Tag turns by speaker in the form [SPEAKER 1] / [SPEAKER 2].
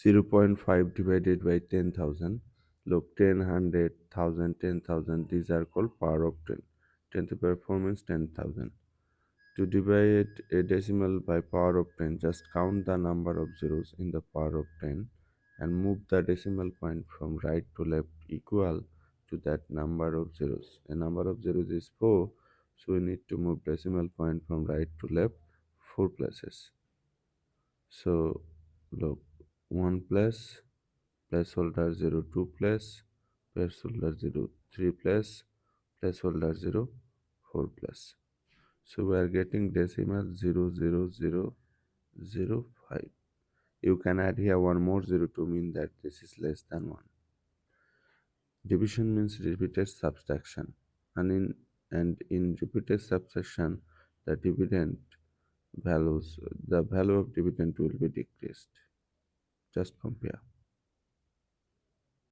[SPEAKER 1] zero point 0.5 divided by 10,000. Look, 10, 100,000, 10,000, these are called power of 10. 10 to the power 4 means 10,000. To divide a decimal by power of 10, just count the number of zeros in the power of 10 and move the decimal point from right to left equal to that number of zeros. A number of zeros is 4, so we need to move decimal point from right to left 4 places. So look, 1 place, placeholder 0 2 place, placeholder 0 3 place, placeholder 0 4 place. So we are getting decimal 0.00005. You can add here one more 0 to mean that this is less than 1. Division means repeated subtraction, and in repeated subtraction the dividend the value of dividend will be decreased. Just compare.